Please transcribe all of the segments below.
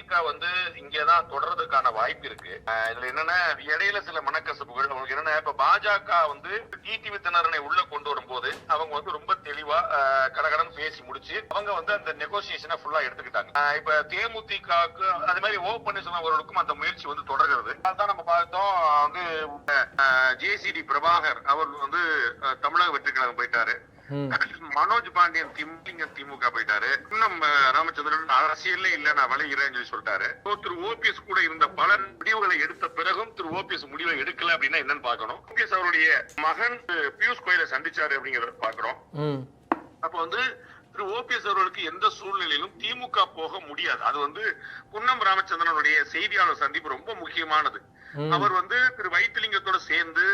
தேமுதிக வந்து இங்கதான் தொடர்றதுக்கான வாய்ப்பு இருக்கு. இதுல என்னன்னா இடையில சில மனக்கசப்புகள் உங்களுக்கு என்னன்னா, இப்ப பாஜக வந்து டிடிவி தினரனை உள்ள கொண்டு வரும்போது அவங்க வந்து ரொம்ப தெளிவா கடகடன் பேசி முடிச்சு அவங்க வந்து அந்த நெகோசியேஷனை ஃபுல்லா எடுத்துக்கிட்டாங்க. இப்ப தேமுதிகவுக்கு அது மாதிரி ஓ பன்னீர்செல்வம் அவர்களுக்கும் அந்த முயற்சி வந்து தொடர்கிறது. அதான் நம்ம பார்த்தோம். வந்து ஜேசிடி பிரபாகர் அவர் வந்து தமிழக வெற்றி கழகம் போயிட்டாரு. மனோஜ் பாண்டியன் திமுக போயிட்டாரு. இன்னும் ராமச்சந்திரன் அரசியல்ல இல்ல நான் விளைகிறேன்னு சொல்லி சொல்லிட்டாரு. திரு ஓபிஎஸ் கூட இருந்த பல முடிவுகளை எடுத்த பிறகும் திரு ஓபிஎஸ் முடிவை எடுக்கல அப்படின்னா என்னன்னு பாக்கணும். ஓபிஎஸ் அவருடைய மகன் பியூஷ் கோயலை சந்திச்சாரு அப்படிங்கறத பாக்குறோம். அப்ப வந்து திரு ஓபிஎஸ் அவர்களுக்கு எந்த சூழ்நிலையிலும் திமுக போக முடியாது. அது வந்து குன்னம் ராமச்சந்திரனுடைய செய்தியாளர் சந்திப்பு ரொம்ப முக்கியமானது. அவர் வந்து திரு வைத்திலிங்கத்தோட சேர்ந்து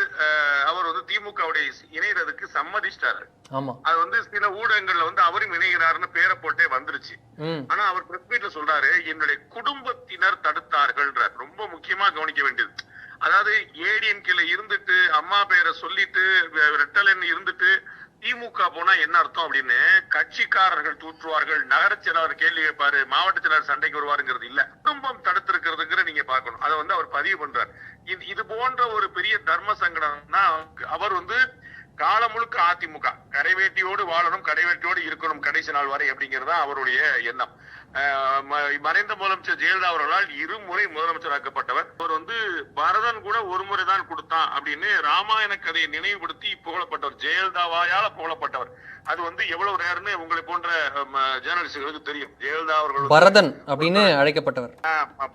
அவர் வந்து திமுகவுடைய இணையறதுக்கு சம்மதிச்சிட்டாரு. அது வந்து சில ஊடகங்கள்ல வந்து அவரும் இணைகிறாருன்னு பேரை போட்டே வந்துருச்சு. ஆனா அவர் பிரஸ் மீட்ல சொல்றாரு, என்னுடைய குடும்பத்தினர் தடுத்தார்கள்ன்றார். ரொம்ப முக்கியமா கவனிக்க வேண்டியது. அதாவது ஏடிஎம்கேல இருந்துட்டு அம்மா பேரை சொல்லிட்டு ரெட்டலன்னு இருந்துட்டு திமுக போனா என்ன அர்த்தம் அப்படின்னு கட்சிக்காரர்கள் தூற்றுவார்கள், நகர செயலாளர் கேள்வி கேட்பாரு, மாவட்ட செயலாளர் சண்டைக்கு வருவாருங்கிறது இல்ல, குடும்பம் தடுத்திருக்கிறதுங்கிற நீங்க பாக்கணும். அதை வந்து அவர் பதிவு பண்றார். இது போன்ற ஒரு பெரிய தர்ம சங்கடம் தான். அவர் வந்து காலம் முழுக்க அதிமுக கடைவேட்டியோடு வாழணும், கடைவேட்டியோடு இருக்கணும் கடைசி நாள் வரை அப்படிங்கிறது அவருடைய எண்ணம். மறைந்த முதலமைச்சர் ஜெயலலிதா அவர்களால் இருமுறை முதலமைச்சர் ஆக்கப்பட்டவர். அவர் வந்து பரதன் கூட ஒரு முறை தான் கொடுத்தான் அப்படின்னு ராமாயண கதையை நினைவுபடுத்தி புகழப்பட்டவர், ஜெயலலிதாவாயால புகழப்பட்டவர். அது வந்து எவ்வளவு ரேர்னு உங்களை போன்ற ஜேர்னலிஸ்டுகளுக்கு தெரியும். ஜெயலலிதா அவர்கள் பரதன் அப்படின்னு அழைக்கப்பட்டவர்.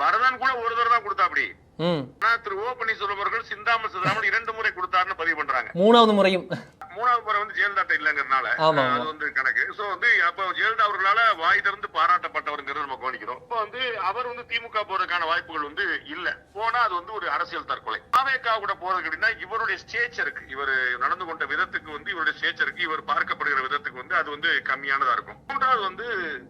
பரதன் கூட ஒரு தடவை தான் கொடுத்தா. அப்படி திரு ஓ பன்னீர்செல்வம் அவர்கள் சிந்தாமல் சிதாமல் 2 முறை கொடுத்தாருன்னு பதிவு பண்றாங்க. மூணாவது முறை வந்து ஜெயலலிதா இல்லங்கிறதுனால அது வந்து கணக்கு. சோ வந்து அப்ப ஜெயலலிதா அவர்களால வாய் திறந்து பாராட்டப்பட்டவர்ங்கிறது நம்ம கவனிக்கிறோம். இப்ப வந்து அவர் வந்து திமுக போறதுக்கான வாய்ப்புகள் வந்து இல்ல. போனா அது வந்து ஒரு அரசியல் தற்கொலை. அவேகா கூட போறதுக்கு அப்படின்னா இவருடைய ஸ்டேச்சருக்கு, இவர் நடந்து கொண்ட விதத்துக்கு வந்து இவருடைய ஸ்டேச்சருக்கு, இவர் பார்க்கப்படுகிற விதத்துக்கு வந்து அது வந்து கம்மியானதா இருக்கும். மூன்றாவது வந்து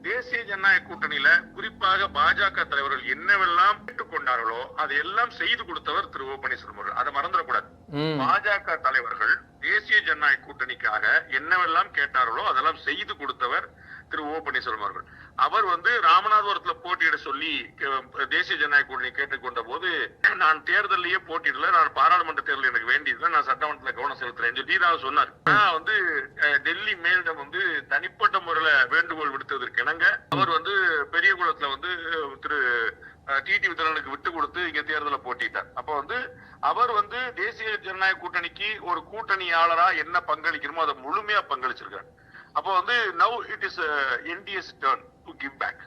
தேசிய ஜனநாயக கூட்டணியில குறிப்பாக பாஜக தலைவர்கள் என்னவெல்லாம் கேட்டுக்கொண்டார்களோ அதை எல்லாம் செய்து கொடுத்தவர் திரு ஓ பன்னீர்செல்வம் அவர்கள். அதை மறந்துடக்கூடாது. பாஜக தலைவர்கள் தேசிய ஜனநாயக கூட்டணிக்காக என்னவெல்லாம் கேட்டார்களோ அதெல்லாம் செய்து கொடுத்தவர் திரு ஓ பன்னீர்செல்வம் அவர்கள். அவர் வந்து ராமநாதபுரத்துல போட்டியிட சொல்லி தேசிய ஜனநாயக கூட்டணி கேட்டுக்கொண்ட போது, நான் தேர்தலையே போட்டியிடல, நான் பாராளுமன்ற தேர்தல் எனக்கு வேண்டியதுல, நான் சட்டமன்றத்துல கவனம் செலுத்துறேன் சொல்லி சொன்னார். வந்து டெல்லி மேலிடம் வந்து தனிப்பட்ட முறையில வேண்டுகோள் விடுத்ததற்கு இணங்க அவர் வந்து பெரியகுளத்துல வந்து திரு டிடிவி தினரனுக்கு விட்டு கொடுத்து இங்க தேர்தலை போட்டிட்டார். அப்ப வந்து அவர் வந்து தேசிய ஜனநாயக கூட்டணிக்கு ஒரு கூட்டணியாளரா என்ன பங்களிக்கணுமோ அதை முழுமையா பங்களிச்சிருக்காரு. அப்போ வந்து now it is NDS turn to give back.